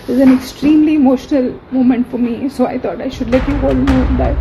is an extremely emotional moment for me. So I thought I should let you all know that.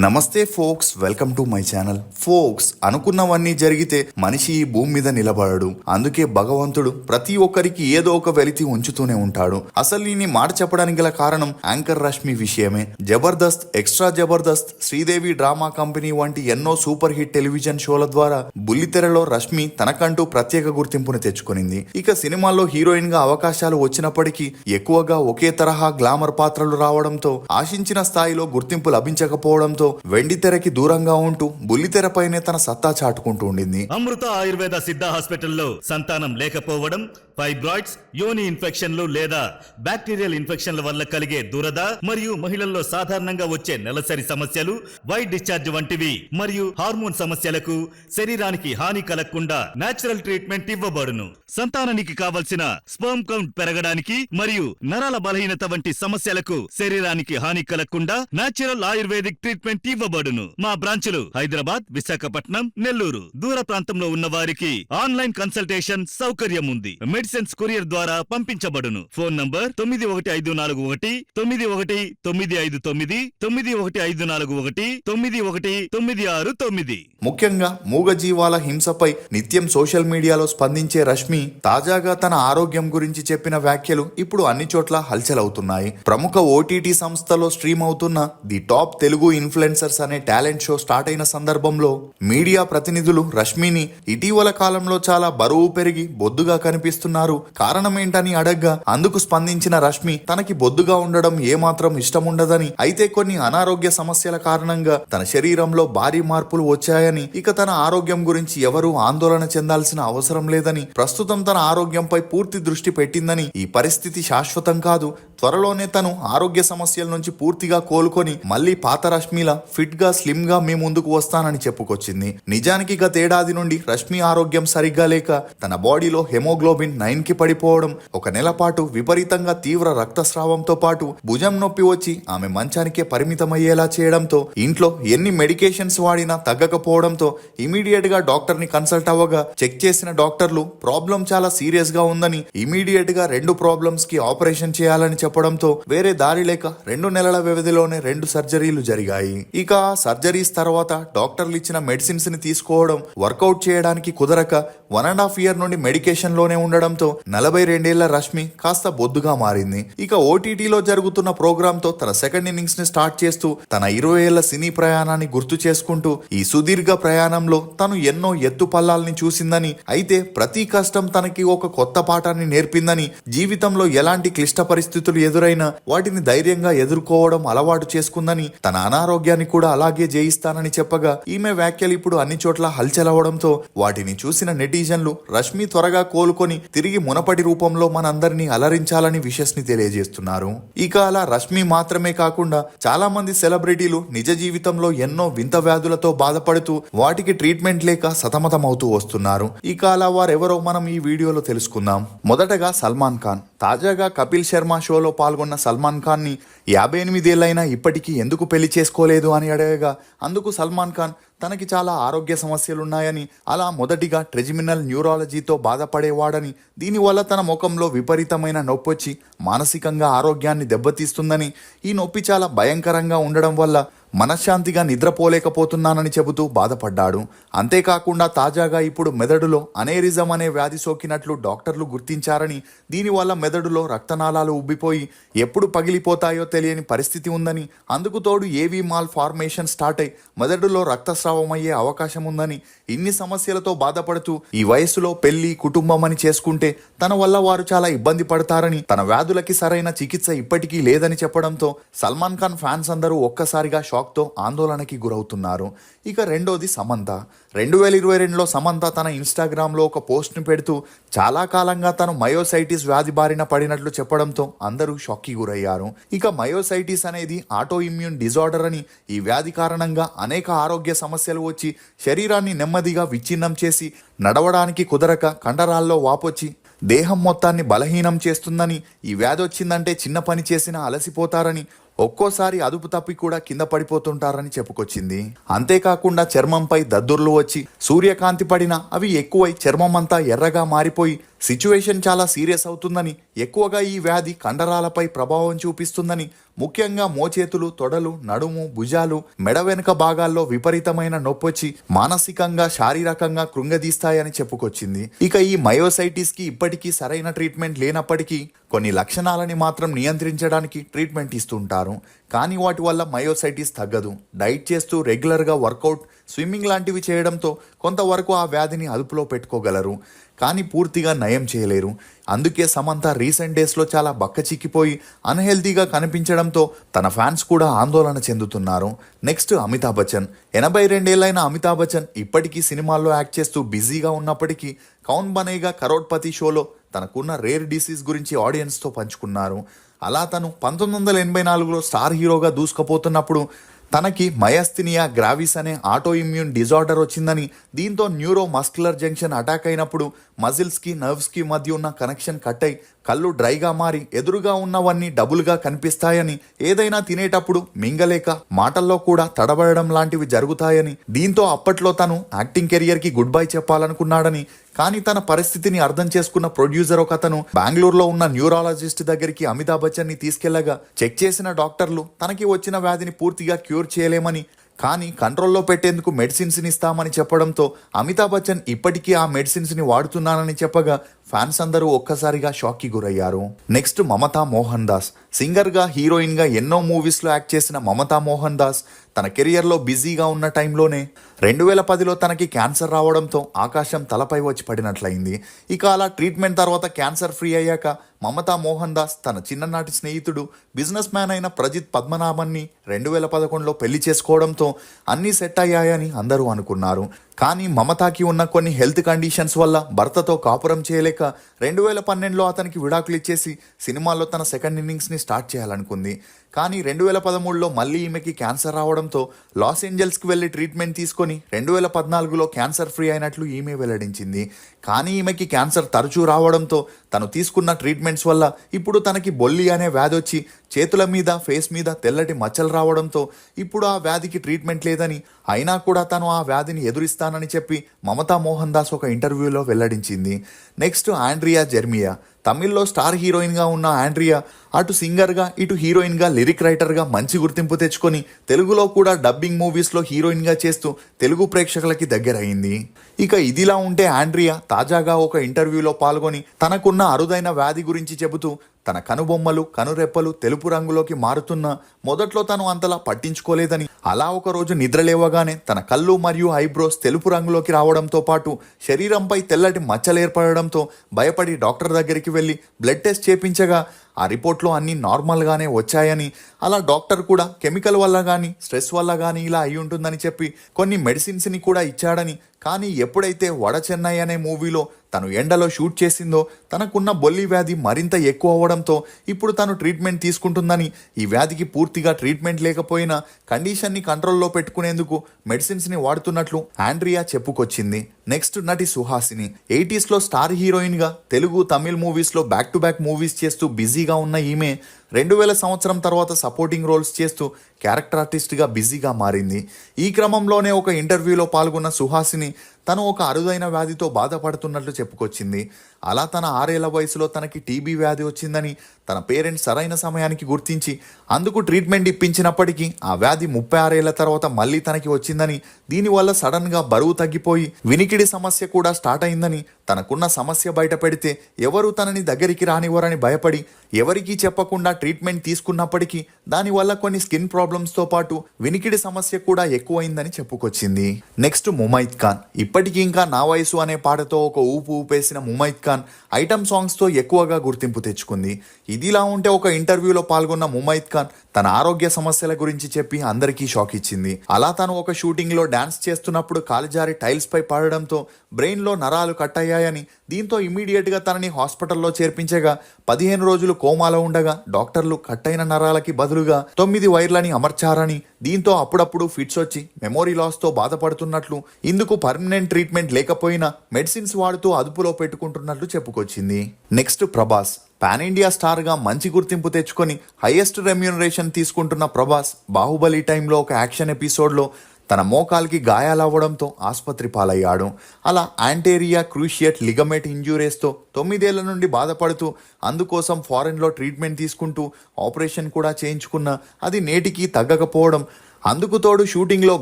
Namaste folks, welcome to my channel. Folks, అనుకున్నవన్నీ జరిగితే మనిషి ఈ భూమి మీద నిలబడడు. అందుకే భగవంతుడు ప్రతి ఒక్కరికి ఏదో ఒక వెలితి ఉంచుతూనే ఉంటాడు. అసలు ఈ మాట చెప్పడానికి గల కారణం యాంకర్ రష్మి విషయమే. Jabardasth, extra Jabardasth, Sridevi drama company వంటి ఎన్నో సూపర్ హిట్ టెలివిజన్ షోల ద్వారా బుల్లితెరలో రష్మి తనకంటూ ప్రత్యేక గుర్తింపును తెచ్చుకునింది. ఇక సినిమాల్లో హీరోయిన్ గా అవకాశాలు వచ్చినప్పటికీ ఎక్కువగా ఒకే తరహా గ్లామర్ పాత్రలు రావడంతో ఆశించిన స్థాయిలో గుర్తింపు లభించకపోవడంతో వెండి తెరకి దూరంగా ఉంటూ బుల్లితెరపైనే తన సత్తా చాటుకుంటూ ఉండింది. అమృత ఆయుర్వేద సిద్ధ హాస్పిటల్లో సంతానం లేకపోవడం, ఫైబ్రాయిడ్స్, యోని ఇన్ఫెక్షన్లు లేదా బ్యాక్టీరియల్ ఇన్ఫెక్షన్ల వల్ల కలిగే దురద మరియు మహిళల్లో సాధారణంగా వచ్చే నెలసరి సమస్యలు, వైట్ డిశ్చార్జ్ వంటివి మరియు హార్మోన్ సమస్యలకు శరీరానికి హాని కలగకుండా నేచురల్ ట్రీట్మెంట్ ఇవ్వబడును. సంతానానికి కావలసిన స్పెర్మ్ కౌంట్ పెరగడానికి మరియు నరాల బలహీనత వంటి సమస్యలకు శరీరానికి హాని కలగకుండా నేచురల్ ఆయుర్వేదిక్ ట్రీట్మెంట్ ఇవ్వబడును. మా బ్రాంచులు హైదరాబాద్, విశాఖపట్నం, నెల్లూరు. దూర ప్రాంతంలో ఉన్న వారికి ఆన్లైన్ కన్సల్టేషన్ సౌకర్యం ఉంది. మెడిసిన్స్ కొరియర్ ద్వారా పంపించబడును. Phone number 9151919959 9154191969. ముఖ్యంగా మూగజీవాల హింసపై నిత్యం సోషల్ మీడియాలో స్పందించే రష్మి తాజాగా తన ఆరోగ్యం గురించి చెప్పిన వ్యాఖ్యలు ఇప్పుడు అన్ని చోట్ల హల్చల్ అవుతున్నాయి. ప్రముఖ ఓటీటీ సంస్థలో స్ట్రీమ్ అవుతున్న ది టాప్ తెలుగు ఇన్ఫ్లుయెన్సర్స్ అనే టాలెంట్ షో స్టార్ట్ అయిన సందర్భంలో మీడియా ప్రతినిధులు రష్మిని ఇటీవల కాలంలో చాలా బరువు పెరిగి బొద్దుగా కనిపిస్తున్నారు, కారణమేంటని అడగ్గా అందుకు స్పందించిన రష్మి తనకి బొద్దుగా ఉండడం ఏమాత్రం ఇష్టముండదని, అయితే కొన్ని అనారోగ్య సమస్యల కారణంగా తన శరీరంలో భారీ మార్పులు వచ్చాయని, ఇక తన ఆరోగ్యం గురించి ఎవరూ ఆందోళన చెందాల్సిన అవసరం లేదని, ప్రస్తుతం తన ఆరోగ్యంపై పూర్తి దృష్టి పెట్టిందని, ఈ పరిస్థితి శాశ్వతం కాదు, త్వరలోనే తను ఆరోగ్య సమస్యల నుంచి పూర్తిగా కోలుకొని మళ్లీ పాత రష్మిలా ఫిట్ గా స్లిమ్ గా మీ ముందుకు వస్తానని చెప్పుకొచ్చింది. నిజానికి గతేడాది నుండి రష్మి ఆరోగ్యం సరిగ్గా లేక తన బాడీలో హెమోగ్లోబిన్ 9 కి పడిపోవడం, ఒక నెల పాటు విపరీతంగా తీవ్ర రక్తస్రావంతో పాటు భుజం నొప్పి వచ్చి ఆమె మంచానికే పరిమితమయ్యేలా చేయడంతో ఇంట్లో ఎన్ని మెడికేషన్స్ వాడినా తగ్గకపోవడంతో ఇమీడియట్ గా డాక్టర్ ని కన్సల్ట్ అవ్వగా చెక్ చేసిన డాక్టర్లు ప్రాబ్లం చాలా సీరియస్ గా ఉందని, ఇమీడియట్ గా 2 ప్రాబ్లమ్స్ కి ఆపరేషన్ చేయాలని చెప్పడంతో వేరే దారి లేక 2 నెలల వ్యవధిలోనే 2 సర్జరీలు జరిగాయి. ఇక సర్జరీస్ తర్వాత డాక్టర్లు ఇచ్చిన మెడిసిన్స్ ని తీసుకోవడం వర్కౌట్ చేయడానికి కుదరక 1.5 year నుండి మెడికేషన్ లోనే ఉండడంతో 42 ఏళ్ల రష్మి కాస్త బొద్దుగా మారింది. ఇక ఓటీటీలో జరుగుతున్న ప్రోగ్రామ్ తో తన సెకండ్ ఇన్నింగ్స్ ని స్టార్ట్ చేస్తూ తన 20 ఏళ్ల సినీ ప్రయాణాన్ని గుర్తు చేసుకుంటూ ఈ సుదీర్ఘ ప్రయాణంలో తను ఎన్నో ఎత్తు పల్లాల్ని చూసిందని, అయితే ప్రతి కష్టం తనకి ఒక కొత్త పాఠాన్ని నేర్పిందని, జీవితంలో ఎలాంటి క్లిష్ట పరిస్థితులు ఎదురైనా వాటిని ధైర్యంగా ఎదుర్కోవడం అలవాటు చేసుకుందని, తన అనారోగ్యాన్ని కూడా అలాగే జయిస్తానని చెప్పగా ఈమె వ్యాఖ్యలు ఇప్పుడు అన్ని చోట్ల హల్చల్ అవడంతో వాటిని చూసిన నెటిజన్లు రష్మి త్వరగా కోలుకొని తిరిగి మునపటి రూపంలో మనందరినీ అలరించాలని విషెస్ ని తెలియజేస్తున్నారు. ఇక అలా రష్మి మాత్రమే కాకుండా చాలా మంది సెలబ్రిటీలు నిజ జీవితంలో ఎన్నో వింత వ్యాధులతో బాధపడుతూ వాటికి ట్రీట్మెంట్ లేక సతమతమవుతూ వస్తున్నారు. ఇక అలా వారెవరో మనం ఈ వీడియోలో తెలుసుకుందాం. మొదటగా సల్మాన్ ఖాన్. తాజాగా కపిల్ శర్మ షోలో పాల్గొన్న సల్మాన్ ఖాన్ ని 58 ఏళ్లైనా ఇప్పటికీ ఎందుకు పెళ్లి చేసుకోలేదు అని అడగగా అందుకు సల్మాన్ ఖాన్ తనకి చాలా ఆరోగ్య సమస్యలున్నాయని, అలా మొదటిగా ట్రెజిమినల్ న్యూరాలజీతో బాధపడేవాడని, దీనివల్ల తన ముఖంలో విపరీతమైన నొప్పొచ్చి మానసికంగా ఆరోగ్యాన్ని దెబ్బతీస్తుందని, ఈ నొప్పి చాలా భయంకరంగా ఉండడం వల్ల మనశ్శాంతిగా నిద్రపోలేకపోతున్నానని చెబుతూ బాధపడ్డాడు. అంతేకాకుండా తాజాగా ఇప్పుడు మెదడులో అనేరిజం అనే వ్యాధి సోకినట్లు డాక్టర్లు గుర్తించారని, దీనివల్ల మెదడులో రక్తనాళాలు ఉబ్బిపోయి ఎప్పుడు పగిలిపోతాయో తెలియని పరిస్థితి ఉందని, అందుకు తోడు ఏవీ మాల్ ఫార్మేషన్ స్టార్ట్ అయి మెదడులో రక్తస్రావం అయ్యే అవకాశం ఉందని, ఇన్ని సమస్యలతో బాధపడుతూ ఈ వయసులో పెళ్లి, కుటుంబం అని చేసుకుంటే తన వల్ల వారు చాలా ఇబ్బంది పడతారని, తన వ్యాధులకి సరైన చికిత్స ఇప్పటికీ లేదని చెప్పడంతో సల్మాన్ ఖాన్ ఫ్యాన్స్ అందరూ ఒక్కసారిగా షాక్తో ఆందోళనకి గురవుతున్నారు. ఇక రెండోది సమంత. 2022లో సమంత తన ఇన్స్టాగ్రామ్లో ఒక పోస్ట్ని పెడుతూ చాలా కాలంగా తను మయోసైటిస్ వ్యాధి బారిన పడినట్లు చెప్పడంతో అందరూ షాక్కి గురయ్యారు. ఇక మయోసైటిస్ అనేది ఆటో ఇమ్యూన్ డిజార్డర్ అని, ఈ వ్యాధి కారణంగా అనేక ఆరోగ్య సమస్యలు వచ్చి శరీరాన్ని నెమ్మదిగా విచ్ఛిన్నం చేసి నడవడానికి కుదరక కండరాల్లో వాపొచ్చి దేహం మొత్తాన్ని బలహీనం చేస్తుందని, ఈ వ్యాధి వచ్చిందంటే చిన్న పని చేసినా అలసిపోతారని, ఒక్కోసారి అదుపు తప్పి కూడా కింద పడిపోతుంటారని చెప్పుకొచ్చింది. అంతేకాకుండా చర్మంపై దద్దుర్లు వచ్చి సూర్యకాంతి పడినా అవి ఎక్కువై చర్మం అంతా ఎర్రగా మారిపోయి సిచ్యువేషన్ చాలా సీరియస్ అవుతుందని, ఎక్కువగా ఈ వ్యాధి కండరాలపై ప్రభావం చూపిస్తుందని, ముఖ్యంగా మోచేతులు, తొడలు, నడుము, భుజాలు, మెడ వెనుక భాగాల్లో విపరీతమైన నొప్పొచ్చి మానసికంగా శారీరకంగా కృంగదీస్తాయని చెప్పుకొచ్చింది. ఇక ఈ మయోసైటిస్ కి ఇప్పటికీ సరైన ట్రీట్మెంట్ లేనప్పటికీ కొన్ని లక్షణాలని మాత్రం నియంత్రించడానికి ట్రీట్మెంట్ ఇస్తుంటారు. కానీ వాటి వల్ల మయోసైటిస్ తగ్గదు. డైట్ చేస్తూ రెగ్యులర్గా వర్కౌట్, స్విమ్మింగ్ లాంటివి చేయడంతో కొంతవరకు ఆ వ్యాధిని అదుపులో పెట్టుకోగలరు, కానీ పూర్తిగా నయం చేయలేరు. అందుకే సమంత రీసెంట్ డేస్లో చాలా బక్కచిక్కిపోయి అన్హెల్తీగా కనిపించడంతో తన ఫ్యాన్స్ కూడా ఆందోళన చెందుతున్నారు. నెక్స్ట్ అమితాబ్ బచ్చన్. 82 ఏళ్లైన అమితాబ్ బచ్చన్ ఇప్పటికీ సినిమాల్లో యాక్ట్ చేస్తూ బిజీగా ఉన్నప్పటికీ కౌన్ బనేగా కరోడ్పతి షోలో తనకున్న రేర్ డిసీజ్ గురించి ఆడియన్స్తో పంచుకున్నారు. అలా తను 1984లో స్టార్ హీరోగా దూసుకుపోతున్నప్పుడు తనకి మయస్థినియా గ్రావిస్ అనే ఆటో ఇమ్యూన్ డిజార్డర్ వచ్చిందని, దీంతో న్యూరో మస్కులర్ జంక్షన్ అటాక్ అయినప్పుడు మజిల్స్కి నర్వ్స్కి మధ్య ఉన్న కనెక్షన్ కట్ అయి కళ్ళు డ్రైగా మారి ఎదురుగా ఉన్నవన్నీ డబుల్గా కనిపిస్తాయని, ఏదైనా తినేటప్పుడు మింగలేక మాటల్లో కూడా తడబడడం లాంటివి జరుగుతాయని, దీంతో అప్పట్లో తను యాక్టింగ్ కెరియర్కి గుడ్ బై చెప్పాలనుకున్నాడని, కానీ తన పరిస్థితిని అర్థం చేసుకున్న ప్రొడ్యూసర్ ఒక అతను బెంగళూరులో ఉన్న న్యూరాలజిస్ట్ దగ్గరికి అమితాబ్ బచ్చన్ ని తీసుకెళ్లగా చెక్ చేసిన డాక్టర్లు తనకి వచ్చిన వ్యాధిని పూర్తిగా క్యూర్ చేయలేమని, కానీ కంట్రోల్లో పెట్టేందుకు మెడిసిన్స్ని ఇస్తామని చెప్పడంతో అమితాబ్ బచ్చన్ ఇప్పటికీ ఆ మెడిసిన్స్ని వాడుతున్నానని చెప్పగా ఫ్యాన్స్ అందరూ ఒక్కసారిగా షాక్కి గురయ్యారు. నెక్స్ట్ మమతా మోహన్ దాస్. సింగర్గా, హీరోయిన్గా ఎన్నో మూవీస్లో యాక్ట్ చేసిన మమతా మోహన్ దాస్ తన కెరియర్లో బిజీగా ఉన్న టైంలోనే 2010లో తనకి క్యాన్సర్ రావడంతో ఆకాశం తలపై వచ్చి పడినట్లయింది. ఇక అలా ట్రీట్మెంట్ తర్వాత క్యాన్సర్ ఫ్రీ అయ్యాక మమతా మోహన్ దాస్ తన చిన్ననాటి స్నేహితుడు, బిజినెస్ మ్యాన్ అయిన ప్రజిత్ పద్మనాభన్ని 2011లో పెళ్లి చేసుకోవడంతో అన్నీ సెట్ అయ్యాయని అందరూ అనుకున్నారు. కానీ మమతాకి ఉన్న కొన్ని హెల్త్ కండిషన్స్ వల్ల భర్తతో కాపురం చేయలేక 2012లో అతనికి విడాకులు ఇచ్చేసి సినిమాల్లో తన సెకండ్ ఇన్నింగ్స్ని స్టార్ట్ చేయాలనుకుంది. కానీ 2013లో మళ్ళీ ఈమెకి క్యాన్సర్ రావడంతో లాస్ ఏంజల్స్కి వెళ్ళి ట్రీట్మెంట్ తీసుకొని 2014లో క్యాన్సర్ ఫ్రీ అయినట్లు ఈమె వెల్లడించింది. కానీ ఈమెకి క్యాన్సర్ తరచూ రావడంతో తను తీసుకున్న ట్రీట్మెంట్స్ వల్ల ఇప్పుడు తనకి బొల్లి అనే వ్యాధి వచ్చి చేతుల మీద, ఫేస్ మీద తెల్లటి మచ్చలు రావడంతో ఇప్పుడు ఆ వ్యాధికి ట్రీట్మెంట్ లేదని, అయినా కూడా తను ఆ వ్యాధిని ఎదురిస్తానని చెప్పి మమతా మోహన్ దాస్ ఒక ఇంటర్వ్యూలో వెల్లడించింది. Next Andrea Jeremiah. తమిళ్లో స్టార్ హీరోయిన్గా ఉన్న ఆండ్రియా అటు సింగర్గా, ఇటు హీరోయిన్గా, లిరిక్ రైటర్గా మంచి గుర్తింపు తెచ్చుకొని తెలుగులో కూడా డబ్బింగ్ మూవీస్లో హీరోయిన్గా చేస్తూ తెలుగు ప్రేక్షకులకి దగ్గరయింది. ఇక ఇదిలా ఉంటే ఆండ్రియా తాజాగా ఒక ఇంటర్వ్యూలో పాల్గొని తనకున్న అరుదైన వ్యాధి గురించి చెబుతూ తన కనుబొమ్మలు, కనురెప్పలు తెలుపు రంగులోకి మారుతున్నా మొదట్లో తను అంతలా పట్టించుకోలేదని, అలా ఒకరోజు నిద్రలేవగానే తన కళ్ళు మరియు ఐబ్రోస్ తెలుపు రంగులోకి రావడంతో పాటు శరీరంపై తెల్లటి మచ్చలు ఏర్పడడంతో భయపడి డాక్టర్ దగ్గరికి వెళ్ళి బ్లడ్ టెస్ట్ చేపించగా ఆ రిపోర్ట్లో అన్నీ నార్మల్గానే వచ్చాయని, అలా డాక్టర్ కూడా కెమికల్ వల్ల కానీ స్ట్రెస్ వల్ల కానీ ఇలా అయి ఉంటుందని చెప్పి కొన్ని మెడిసిన్స్ని కూడా ఇచ్చాడని, కానీ ఎప్పుడైతే వడ చెన్నై అనే మూవీలో తను ఎండలో షూట్ చేసిందో తనకున్న బొల్లి వ్యాధి మరింత ఎక్కువ అవ్వడంతో ఇప్పుడు తను ట్రీట్మెంట్ తీసుకుంటుందని, ఈ వ్యాధికి పూర్తిగా ట్రీట్మెంట్ లేకపోయినా కండిషన్ని కంట్రోల్లో పెట్టుకునేందుకు మెడిసిన్స్ని వాడుతున్నట్లు ఆండ్రియా చెప్పుకొచ్చింది. నెక్స్ట్ నటి సుహాసిని. 80స్లో స్టార్ హీరోయిన్గా తెలుగు, తమిళ్ మూవీస్లో బ్యాక్ టు బ్యాక్ మూవీస్ చేస్తూ బిజీగా ఉన్న ఈమె 2000 సంవత్సరం తర్వాత సపోర్టింగ్ రోల్స్ చేస్తూ క్యారెక్టర్ ఆర్టిస్ట్గా బిజీగా మారింది. ఈ క్రమంలోనే ఒక ఇంటర్వ్యూలో పాల్గొన్న సుహాసిని తను ఒక అరుదైన వ్యాధితో బాధపడుతున్నట్లు చెప్పుకొచ్చింది. అలా తన 6 ఏళ్ల వయసులో తనకి టీబీ వ్యాధి వచ్చిందని తన పేరెంట్స్ సరైన సమయానికి గుర్తించి అందుకు ట్రీట్మెంట్ ఇప్పించినప్పటికీ ఆ వ్యాధి 36 ఏళ్ల తర్వాత మళ్ళీ తనకి వచ్చిందని, దీనివల్ల సడన్గా బరువు తగ్గిపోయి వినికిడి సమస్య కూడా స్టార్ట్ అయిందని, తనకున్న సమస్య బయట పెడితే ఎవరు తనని దగ్గరికి రానివ్వరని భయపడి ఎవరికీ చెప్పకుండా ట్రీట్మెంట్ తీసుకున్నప్పటికీ దానివల్ల కొన్ని స్కిన్ ప్రాబ్లమ్స్తో పాటు వినికిడి సమస్య కూడా ఎక్కువైందని చెప్పుకొచ్చింది. నెక్స్ట్ ముమైత్ ఖాన్. ఇప్పటికీ ఇంకా నా వయసు అనే పాటతో ఒక ఊపు ఊపేసిన ముమైత్ ఖాన్ ఐటమ్ సాంగ్స్తో ఎక్కువగా గుర్తింపు తెచ్చుకుంది. ఇదిలా ఉంటే ఒక ఇంటర్వ్యూలో పాల్గొన్న ముమైత్ ఖాన్ తన ఆరోగ్య సమస్యల గురించి చెప్పి అందరికీ షాక్ ఇచ్చింది. అలా తను ఒక షూటింగ్లో డాన్స్ చేస్తున్నప్పుడు కాలు జారి టైల్స్ పై పడడంతో బ్రెయిన్లో నరాలు కట్ అయ్యాయని, దీంతో ఇమీడియట్ గా తనని హాస్పిటల్లో చేర్పించగా 15 రోజులు కోమాలో ఉండగా డాక్టర్లు కట్టైన నరాలకి బదులుగా 9 వైర్లని అమర్చారని, దీంతో అప్పుడప్పుడు ఫిట్స్ వచ్చి మెమొరీ లాస్ తో బాధపడుతున్నట్లు, ఇందుకు పర్మనెంట్ ట్రీట్మెంట్ లేకపోయినా మెడిసిన్స్ వాడుతూ అదుపులో పెట్టుకుంటున్నట్లు చెప్పుకొచ్చింది. Next Prabhas. Pan India star గా మంచి గుర్తింపు తెచ్చుకొని హైయెస్ట్ రెమ్యూనరేషన్ తీసుకుంటున్న ప్రభాస్ బాహుబలి టైంలో ఒక యాక్షన్ ఎపిసోడ్లో తన మోకాల్కి గాయాలవ్వడంతో ఆసుపత్రి పాలయ్యాడు. అలా యాంటేరియా క్రూషియట్ లిగమెంట్ ఇంజురీస్తో 9 ఏళ్ల నుండి బాధపడుతూ అందుకోసం ఫారెన్లో ట్రీట్మెంట్ తీసుకుంటూ ఆపరేషన్ కూడా చేయించుకున్నా అది నేటికి తగ్గకపోవడం, అందుకు తోడు షూటింగ్లో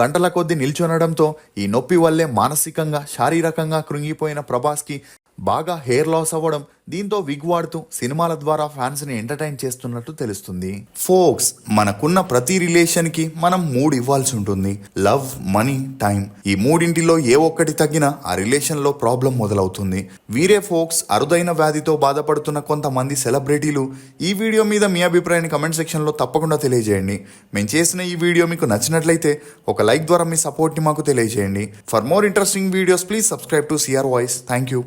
గంటల కొద్దీ నిల్చొనడంతో ఈ నొప్పి వల్లే మానసికంగా శారీరకంగా కృంగిపోయిన ప్రభాస్కి బాగా హెయిర్ లాస్ అవ్వడం, దీంతో విగ్ వాడుతూ సినిమాల ద్వారా ఫ్యాన్స్ ని ఎంటర్టైన్ చేస్తున్నట్టు తెలుస్తుంది. ఫోక్స్, మనకున్న ప్రతి రిలేషన్ కి మనం 3 ఇవ్వాల్సి ఉంటుంది. Love, money, time. ఈ మూడింటిలో ఏ ఒక్కటి తగ్గినా ఆ రిలేషన్ లో ప్రాబ్లం మొదలవుతుంది. వీరే ఫోక్స్. అరుదైన వ్యాధితో బాధపడుతున్న కొంతమంది సెలబ్రిటీలు. ఈ వీడియో మీద మీ అభిప్రాయాన్ని కమెంట్ సెక్షన్ లో తప్పకుండా తెలియజేయండి. మేము చేసిన ఈ వీడియో మీకు నచ్చినట్లయితే ఒక లైక్ ద్వారా మీ సపోర్ట్ ని మాకు తెలియజేయండి. For more interesting videos please subscribe to CR voice. Thank you.